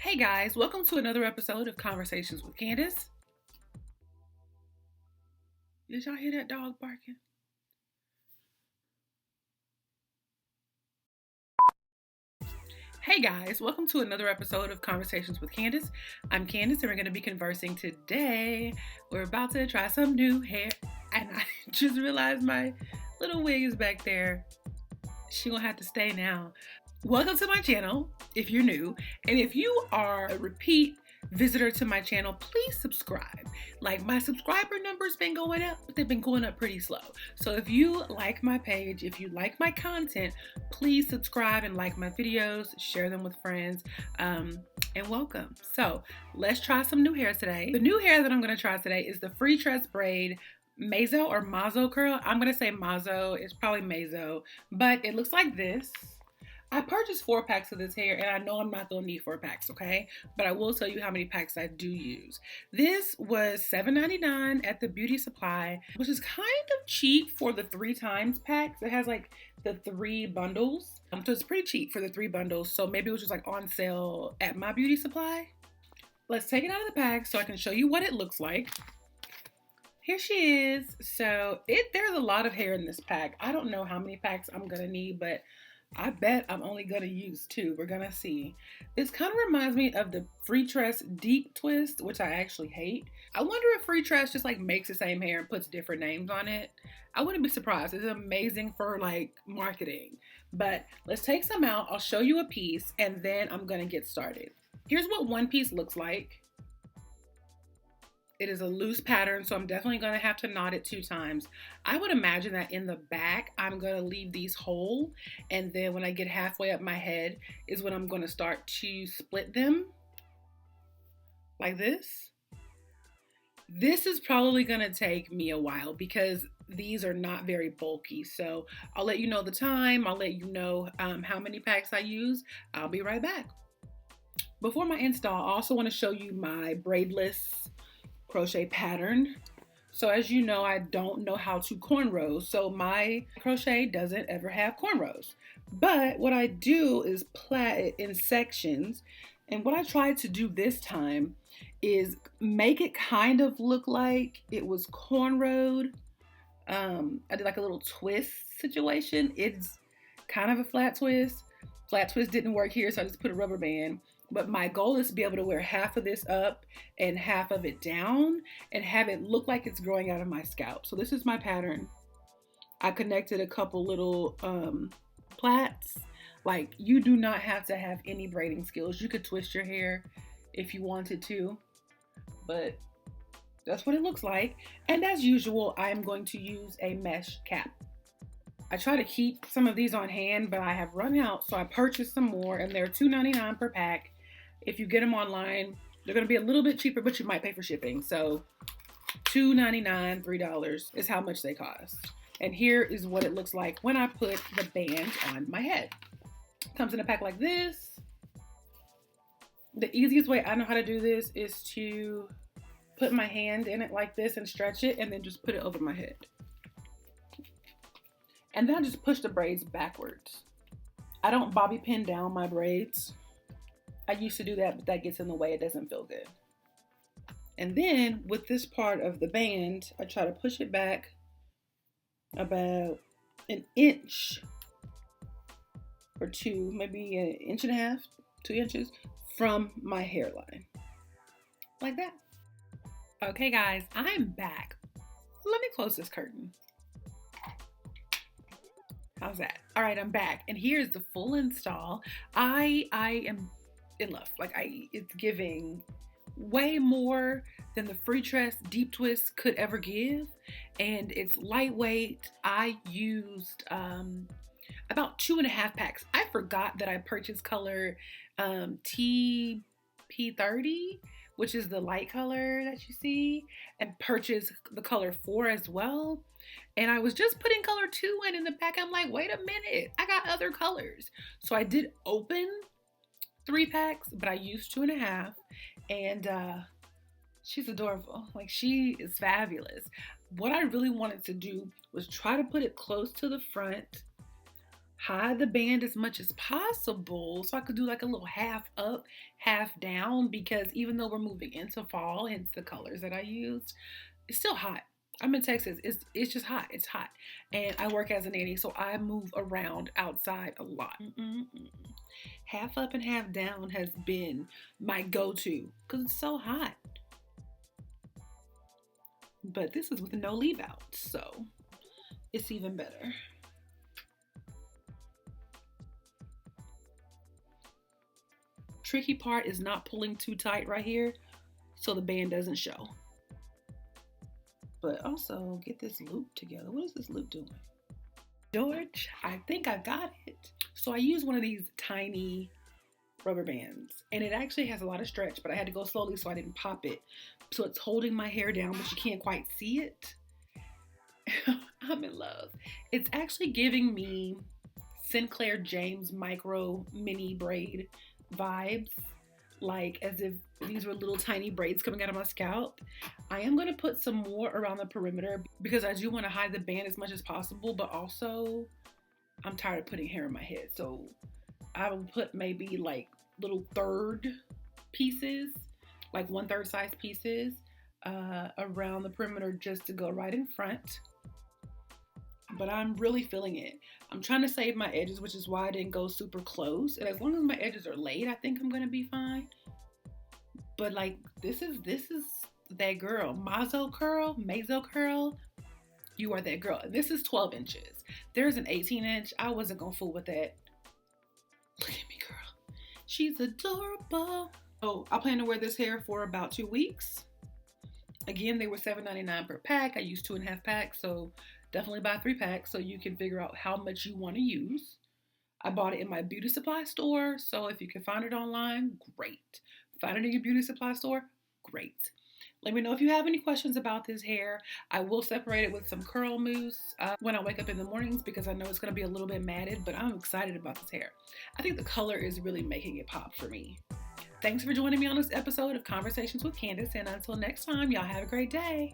Hey guys, welcome to another episode of Conversations with Candace. Did y'all hear that dog barking? Hey guys, welcome to another episode of Conversations with Candace. I'm Candace and we're going to be conversing today. We're about to try some new hair and I just realized my little wig is back there. She gonna have to stay now. Welcome to my channel if you're new, and if you are a repeat visitor to my channel, please subscribe. Like, my subscriber numbers been going up, but they've been going up pretty slow. So if you like my page, if you like my content, please subscribe and like my videos, share them with friends, and welcome. So let's try some new hair today. The new hair that I'm going to try today is the Freetress Braid Mazo or Mazo curl. I'm going to say Mazo. It's probably Mazo, but it looks like this. I purchased 4 packs of this hair, and I know I'm not going to need 4 packs, okay? But I will tell you how many packs I do use. This was $7.99 at the beauty supply, which is kind of cheap for the 3 times packs. It has like the 3 bundles. So it's pretty cheap for the 3 bundles. So maybe it was just like on sale at my beauty supply. Let's take it out of the pack so I can show you what it looks like. Here she is. So there's a lot of hair in this pack. I don't know how many packs I'm going to need, but I bet I'm only going to use 2. We're going to see. This kind of reminds me of the Freetress Deep Twist, which I actually hate. I wonder if Freetress just like makes the same hair and puts different names on it. I wouldn't be surprised. It's amazing for like marketing. But let's take some out. I'll show you a piece and then I'm going to get started. Here's what one piece looks like. It is a loose pattern, so I'm definitely going to have to knot it 2 times. I would imagine that in the back, I'm going to leave these whole, and then when I get halfway up my head is when I'm going to start to split them like this. This is probably going to take me a while because these are not very bulky, so I'll let you know the time. I'll let you know how many packs I use. I'll be right back. Before my install, I also want to show you my braidless crochet pattern. So as you know, I don't know how to cornrows, so my crochet doesn't ever have cornrows. But what I do is plait it in sections, and what I tried to do this time is make it kind of look like it was cornrowed. I did like a little twist situation. It's kind of a flat twist. Flat twist didn't work here, so I just put a rubber band. But my goal is to be able to wear half of this up and half of it down and have it look like it's growing out of my scalp. So this is my pattern. I connected a couple little plaits. Like, you do not have to have any braiding skills. You could twist your hair if you wanted to, but that's what it looks like. And as usual, I'm going to use a mesh cap. I try to keep some of these on hand, but I have run out, so I purchased some more, and they're $2.99 per pack. If you get them online, they're going to be a little bit cheaper, but you might pay for shipping. So $2.99, $3 is how much they cost. And here is what it looks like when I put the band on my head. It comes in a pack like this. The easiest way I know how to do this is to put my hand in it like this and stretch it, and then just put it over my head. And then I just push the braids backwards. I don't bobby pin down my braids. I used to do that, but that gets in the way. It doesn't feel good. And then with this part of the band, I try to push it back about an inch or 2, maybe an inch and a half, 2 inches from my hairline. Like that. Okay, guys, I'm back. Let me close this curtain. How's that? All right, I'm back. And here's the full install. I am in love. Like, it's giving way more than the Freetress Deep Twist could ever give. And it's lightweight. I used about 2.5 packs. I forgot that I purchased color TP30, which is the light color that you see, and purchased the color 4 as well. And I was just putting color 2 in the pack. I'm like, wait a minute, I got other colors. So I did open 3 packs, but I used 2.5. And she's adorable. Like, she is fabulous. What I really wanted to do was try to put it close to the front, hide the band as much as possible so I could do like a little half up, half down, because even though we're moving into fall, hence the colors that I used, it's still hot. I'm in Texas. It's just hot. It's hot. And I work as a nanny, so I move around outside a lot. Half up and half down has been my go-to because it's so hot. But this is with no leave out, so it's even better. Tricky part is not pulling too tight right here so the band doesn't show. But also get this loop together. What is this loop doing? George, I think I got it. So I use one of these tiny rubber bands and it actually has a lot of stretch, but I had to go slowly so I didn't pop it. So it's holding my hair down, but you can't quite see it. I'm in love. It's actually giving me Synclaire James micro mini braid vibes, like as if these were little tiny braids coming out of my scalp. I am going to put some more around the perimeter because I do want to hide the band as much as possible, but also I'm tired of putting hair in my head. So I will put maybe like little third pieces, like 1/3 size pieces around the perimeter just to go right in front. But I'm really feeling it. I'm trying to save my edges, which is why I didn't go super close. And as long as my edges are laid, I think I'm gonna be fine. But like, this is that girl. Mazo curl. You are that girl. And this is 12 inches. There's an 18-inch. I wasn't gonna fool with that. Look at me, girl. She's adorable. Oh, I plan to wear this hair for about 2 weeks. Again, they were $7.99 per pack. I used 2.5 packs, so definitely buy 3 packs so you can figure out how much you want to use. I bought it in my beauty supply store, so if you can find it online, great. Find it in your beauty supply store, great. Let me know if you have any questions about this hair. I will separate it with some curl mousse when I wake up in the mornings because I know it's going to be a little bit matted, but I'm excited about this hair. I think the color is really making it pop for me. Thanks for joining me on this episode of Conversations with Candace, and until next time, y'all have a great day.